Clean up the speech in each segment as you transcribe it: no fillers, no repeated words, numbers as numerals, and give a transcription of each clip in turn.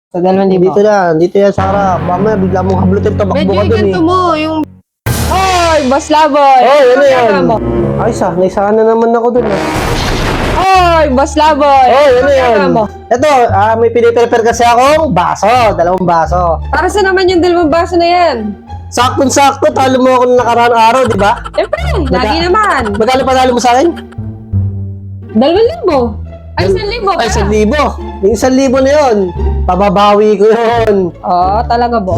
Sa 2,000. Dito yan, Sarah. Mamaya bigla mong hablutin, tabakbo Medyo ka dun ganito eh. mo, yung... Oy, Boss Laboy! Oh, ano yan? Mo? Ay, naisaan na naman ako dun ah. Oy, Boss Laboy! Oh, ano yan? Mo? Ito, may piniprepare kasi akong baso, 2 baso. Para sa naman yung 2 baso na yan? Saktong-sakto, talo mo ako ng nakaraang araw, di ba? Siyempre, lagi naman. Magkano panalo mo sa akin? 2,000. Ay, 1,000 ba? Ay, 1,000. Yung 1,000 na yun, pababawi ko yun. Oo, talaga ba?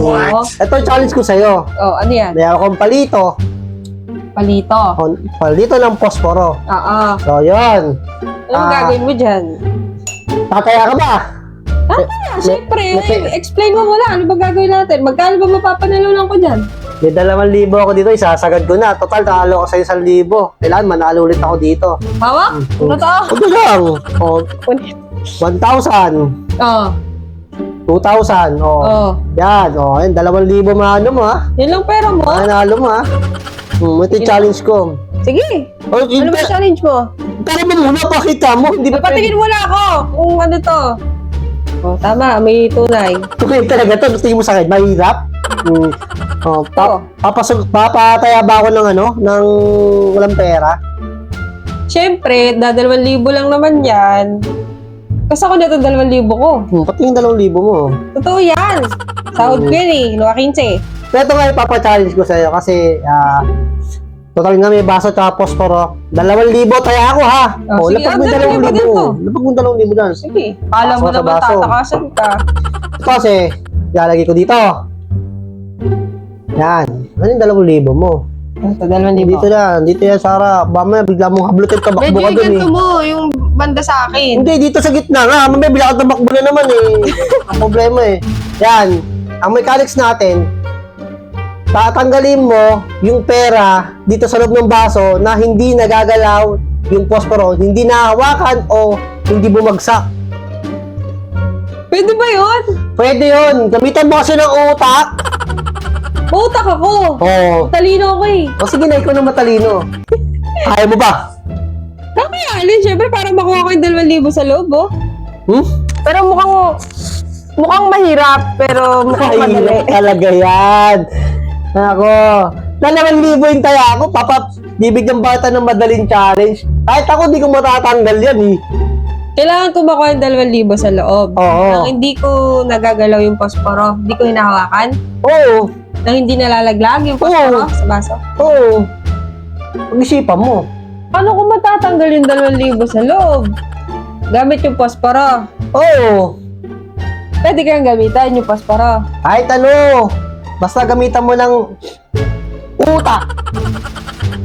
Ito yung challenge ko sa'yo. Oh, ano yan? May akong palito. Palito. Palito ng posporo. Oo. So, yun. Anong gagawin mo dyan? Tataya ka ba? Siyempre, may- explain mo muna. Ano ba gagawin natin? Magkano ba mapapanalunan ko dyan? May 2,000 ako dito, isasagad ko na. Total, talo ko sa'yo 1,000. Kailangan manalo ulit ako dito. Hawak? Ano to? Ito lang. O, 1,000. Oo. 2,000. O, Oo. yan. O, yan. 2,000 maano mo, ha? Yan lang pera mo? Manalo mo, ha? Ito yung challenge ko. Sige. O, Ano ba challenge mo? Para mo muna, pakita mo. Hindi ba Patingin mo na ako kung ano to. Oh, tama. May tunay. Okay, talaga to. Tingin mo sa akin, mahirap. Papataya ba ako ng ng walang pera? Siyempre, 2,000 lang naman yan. Kasi ako na ito 2,000 ko. Pati yung 2,000 mo. Totoo yan. Sahod ko yan eh. Luwa 15. Pero ito nga yung papachallenge ko sa'yo kasi total nga may baso at posporo. 2,000 taya ako ha. Oh, sige, Lapag mo 2,000 ganito. 2,000. Lapag mo 2,000 dyan. Sige. Alam mo Baso sa naman baso. tatakasan ka. Ito kasi, ilalagay ko dito. Yan. Ano yung 2,000 mo? Ito, 2,000. Dito yan, Sarah. Mamaya bigla mong hablutin, tabakbo Medyo ka dun ganito eh. mo, yung banda sa akin. Hindi, dito sa gitna nga. Mamaya bigla ka tabakbo na naman eh. Ang problema eh. Yan. Ang mechanics natin, tatanggalin mo yung pera dito sa loob ng baso na hindi nagagalaw yung posporo, hindi nahawakan o hindi bumagsak. Pwede ba yun? Pwede yun. Gamitan mo kasi ng utak. Utak ako. Oo. Talino ako eh. O sige na, ikaw na matalino. Kaya mo ba? Kakayanin, syempre, para makuha ko yung 2,000 sa loob, oh. Hmm? Pero mukhang mahirap, pero mukhang madali. Mahirap talaga yan. Ako. 2,000 yung taya ako. Bibigyan bata ng madaling challenge. Kahit ako, di ko matatanggal yan eh. Kailangan ko makuha yung 2,000 sa loob. Oo. Nang hindi ko nagagalaw yung posporo, hindi ko hinahawakan. Oo. Nang hindi nalalaglag yung posporo sa baso. Oo. Pag-isipan mo. Paano ko matatanggal yung 2,000 sa loob? Gamit yung posporo. Oo. Pwede kang gamitan yung posporo. Kahit ano. Basta gamitan mo ng utak.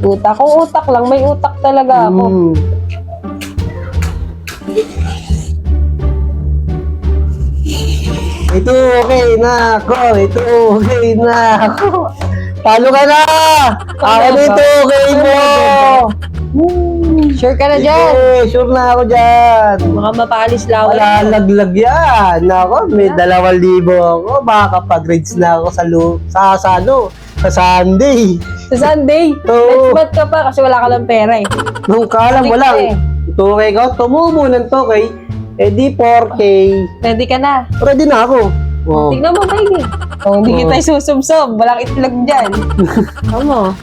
Utak. Kung utak lang, may utak talaga ako. Hmm. Ito okay na ako. Ito okay na ako. Talo ka na! Ako ba? dito okay mo! Sure ka na dyan? Eh, sure na ako dyan. Baka mapaalis lang. Wala laglag yan. Ako, may 2,000 ako. Makakapag-grades na ako sa Sunday. Sa Sunday. Oo. Next month ka pa kasi wala ka lang pera eh. Nung kalam mo Balik lang, ka eh. 2K ko, tumubo ng 2K, di 4K. Pwede ka na. Ready na ako. Oh. Tignan mo, Maigi. Oh, hindi kita isusubsob. Walang itlog dyan. Tama.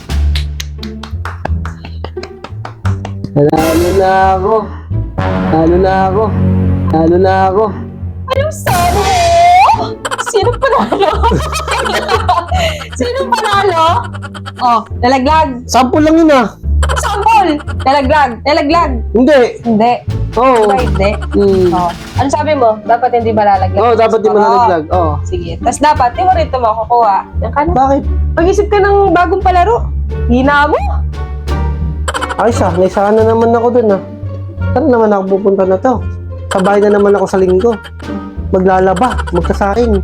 Talo na ako. Talo na ako. Talo na ako. Anong sabi? Sino panalo? Sino panalo? Oh, nalaglag. Sample lang yun ah. Sample. Nalaglag. Nalaglag. Hindi. Hindi. Oo. Diba hindi? Oh. Ano sabi mo? Dapat hindi malalaglag. Oo, dapat di malalaglag. Oo. Sige. Tapos dapat, di mo rin ito makukuha. Yan ka na. Bakit? Pag-isip ka ng bagong palaro. Hina mo. Ay, may sana naman ako dun ah. Saan naman ako pupunta na to? Sabay na naman ako sa linggo. Maglalaba, magkasaing.